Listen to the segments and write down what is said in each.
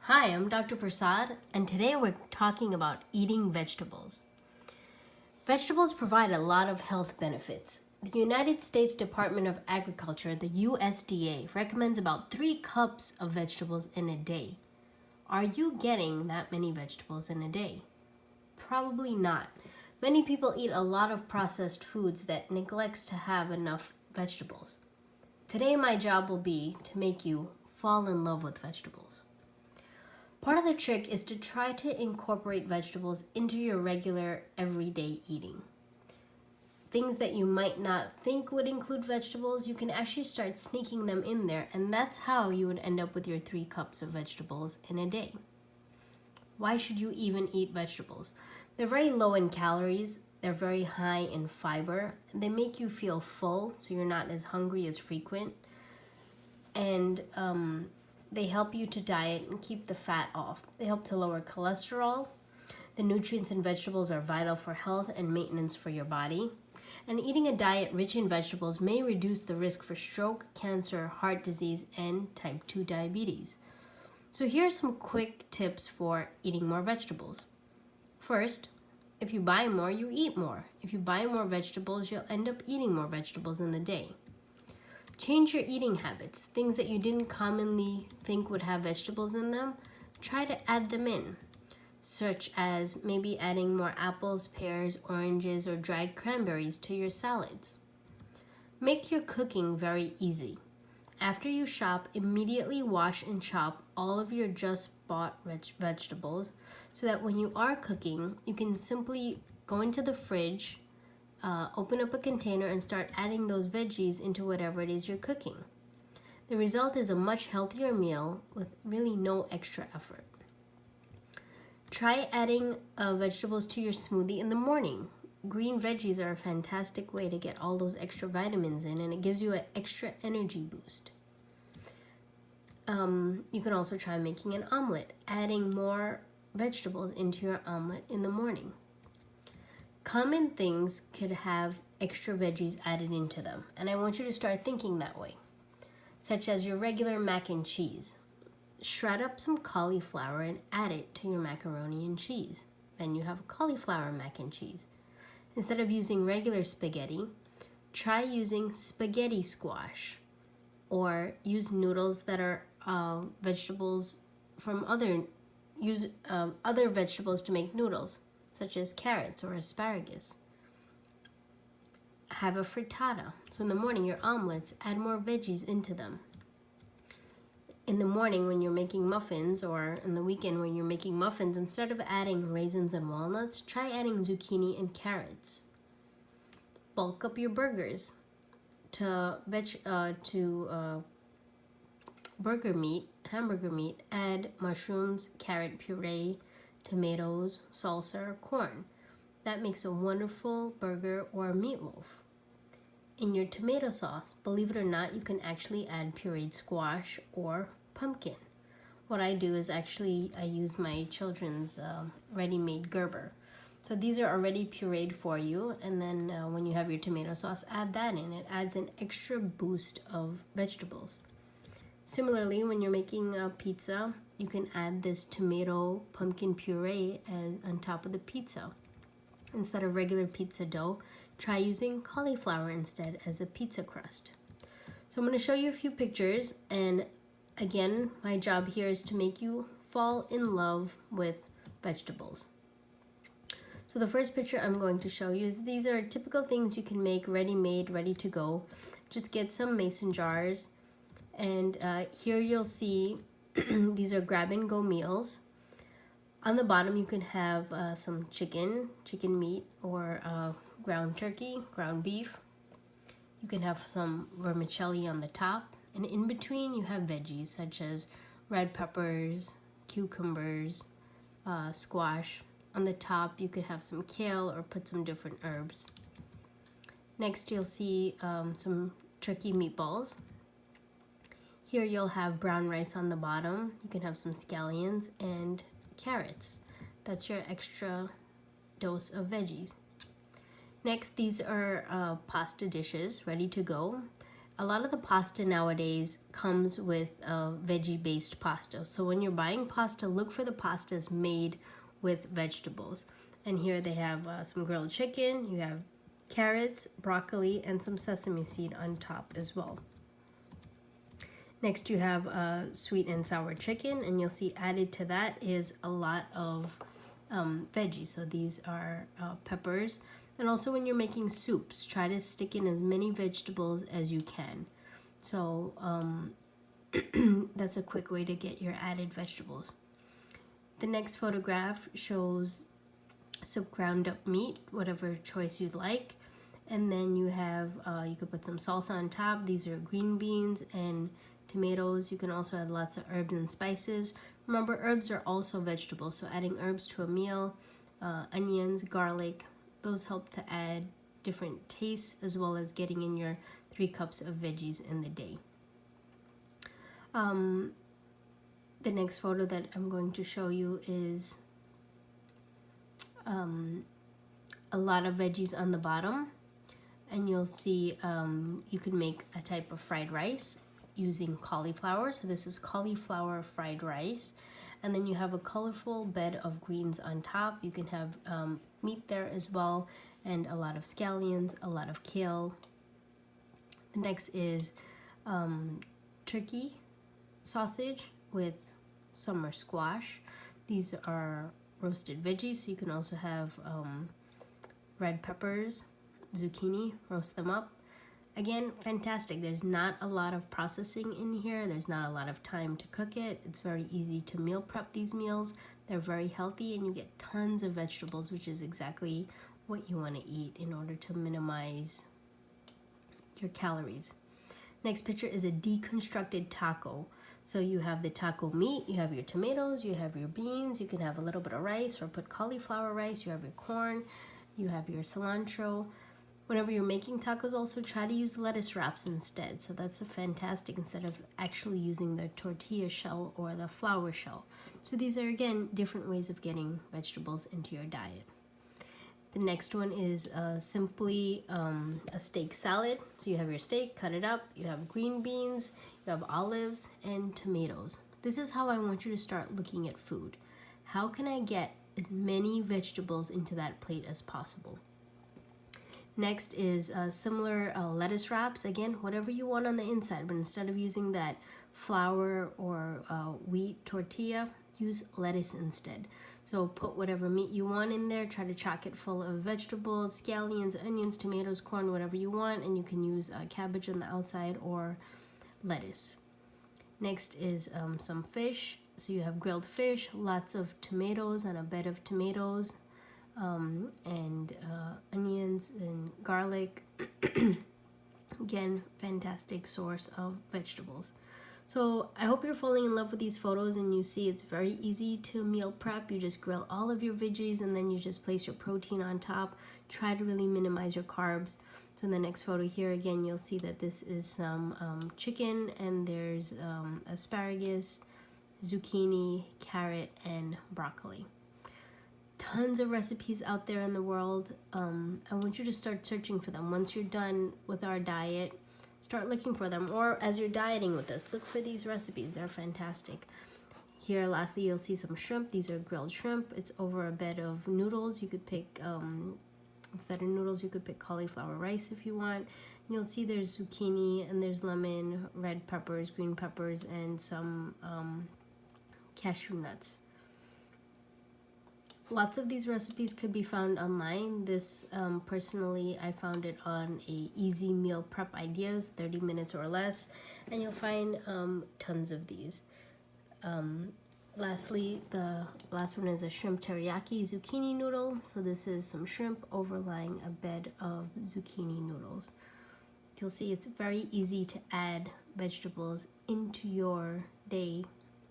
Hi, I'm Dr. Prasad, and today we're talking about eating vegetables. Vegetables provide a lot of health benefits. The United States Department of Agriculture, the USDA, recommends about 3 cups of vegetables in a day. Are you getting that many vegetables in a day? Probably not. Many people eat a lot of processed foods that neglects to have enough vegetables. Today my job will be to make you fall in love with vegetables. Part of the trick is to try to incorporate vegetables into your regular everyday eating. Things that you might not think would include vegetables, you can actually start sneaking them in there, and that's how you would end up with your 3 cups of vegetables in a day. Why should you even eat vegetables? They're very low in calories, they're very high in fiber, and they make you feel full so you're not as hungry as frequent. And they help you to diet and keep the fat off. They help to lower cholesterol. The nutrients in vegetables are vital for health and maintenance for your body. And eating a diet rich in vegetables may reduce the risk for stroke, cancer, heart disease, and type 2 diabetes. So here's some quick tips for eating more vegetables. First, if you buy more, you eat more. If you buy more vegetables, you'll end up eating more vegetables in the day. Change your eating habits. Things that you didn't commonly think would have vegetables in them, try to add them in, such as maybe adding more apples, pears, oranges, or dried cranberries to your salads. Make your cooking very easy. After you shop, immediately wash and chop all of your just bought vegetables so that when you are cooking, you can simply go into the fridge, open up a container and start adding those veggies into whatever it is you're cooking. The result is a much healthier meal with really no extra effort. Try adding vegetables to your smoothie in the morning. Green veggies are a fantastic way to get all those extra vitamins in, and it gives you an extra energy boost. You can also try making an omelet, adding more vegetables into your omelet in the morning. Common things could have extra veggies added into them, and I want you to start thinking that way, such as your regular mac and cheese. Shred up some cauliflower and add it to your macaroni and cheese. Then you have cauliflower mac and cheese. Instead of using regular spaghetti, try using spaghetti squash, or use noodles that are vegetables from other vegetables to make noodles, such as carrots or asparagus. Have a frittata. So in the morning, your omelets, add more veggies into them. In the morning when you're making muffins, or in the weekend when you're making muffins, instead of adding raisins and walnuts, try adding zucchini and carrots. Bulk up your burgers. To hamburger meat, add mushrooms, carrot puree, tomatoes, salsa, or corn. That makes a wonderful burger or meatloaf. In your tomato sauce, believe it or not, you can actually add pureed squash or pumpkin. What I do is I use my children's ready-made Gerber. So these are already pureed for you, and then when you have your tomato sauce, add that in. It adds an extra boost of vegetables. Similarly, when you're making a pizza, you can add this tomato pumpkin puree on top of the pizza. Instead of regular pizza dough, try using cauliflower instead as a pizza crust. So I'm going to show you a few pictures, and again, my job here is to make you fall in love with vegetables. So the first picture I'm going to show you is these are typical things you can make ready-made, ready to go. Just get some mason jars, and here you'll see these are grab-and-go meals. On the bottom you can have some chicken meat, or ground turkey, ground beef. You can have some vermicelli on the top, and in between you have veggies such as red peppers, cucumbers, squash. On the top you could have some kale or put some different herbs. Next you'll see some turkey meatballs. Here you'll have brown rice on the bottom. You can have some scallions and carrots. That's your extra dose of veggies. Next, these are pasta dishes ready to go. a lot of the pasta nowadays comes with veggie-based pasta. So when you're buying pasta, look for the pastas made with vegetables. And here they have some grilled chicken, you have carrots, broccoli, and some sesame seed on top as well. Next you have sweet and sour chicken, and you'll see added to that is a lot of veggies. So these are peppers. And also when you're making soups, try to stick in as many vegetables as you can. So that's a quick way to get your added vegetables. The next photograph shows some ground up meat, whatever choice you'd like. And then you have, you could put some salsa on top. These are green beans and tomatoes. You can also add lots of herbs and spices. Remember, herbs are also vegetables, so adding herbs to a meal, onions, garlic, those help to add different tastes as well as getting in your 3 cups of veggies in the day. The next photo that I'm going to show you is a lot of veggies on the bottom, and you'll see you can make a type of fried rice using cauliflower. So this is cauliflower fried rice. And then you have a colorful bed of greens on top. You can have meat there as well, and a lot of scallions, a lot of kale. The next is turkey sausage with summer squash. These are roasted veggies, so you can also have red peppers, zucchini, roast them up. Again, fantastic. There's not a lot of processing in here. There's not a lot of time to cook it. It's very easy to meal prep these meals. They're very healthy, and you get tons of vegetables, which is exactly what you want to eat in order to minimize your calories. Next picture is a deconstructed taco. So you have the taco meat, you have your tomatoes, you have your beans, you can have a little bit of rice or put cauliflower rice, you have your corn, you have your cilantro. Whenever you're making tacos, also try to use lettuce wraps instead. So that's a fantastic, instead of actually using the tortilla shell or the flour shell. So these are, again, different ways of getting vegetables into your diet. The next one is simply a steak salad. So you have your steak, cut it up, you have green beans, you have olives, and tomatoes. This is how I want you to start looking at food. How can I get as many vegetables into that plate as possible? Next is similar lettuce wraps. Again, whatever you want on the inside, but instead of using that flour or wheat tortilla, use lettuce instead. So put whatever meat you want in there, try to chock it full of vegetables, scallions, onions, tomatoes, corn, whatever you want, and you can use cabbage on the outside or lettuce. Next is some fish. So you have grilled fish, lots of tomatoes and a bed of tomatoes, and onions and garlic. Again, fantastic source of vegetables. So I hope you're falling in love with these photos, and you see it's very easy to meal prep. You just grill all of your veggies and then you just place your protein on top. Try to really minimize your carbs. So in the next photo here, again, you'll see that this is some chicken, and there's asparagus, zucchini, carrot, and broccoli. Tons of recipes out there in the world. I want you to start searching for them. Once you're done with our diet, start looking for them, or as you're dieting with us, look for these recipes. They're fantastic. Here, lastly, you'll see some shrimp. These are grilled shrimp. It's over a bed of noodles. You could pick, instead of noodles, you could pick cauliflower rice if you want. You'll see there's zucchini, and there's lemon, red peppers, green peppers, and some cashew nuts. Lots of these recipes could be found online. This, personally, I found it on a Easy Meal Prep Ideas, 30 minutes or less, and you'll find tons of these. Lastly, the last one is a shrimp teriyaki zucchini noodle. So this is some shrimp overlying a bed of zucchini noodles. You'll see it's very easy to add vegetables into your day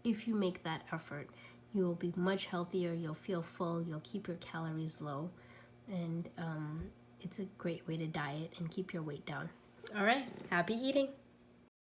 if you make that effort. You will be much healthier, you'll feel full, you'll keep your calories low, and it's a great way to diet and keep your weight down. All right, happy eating.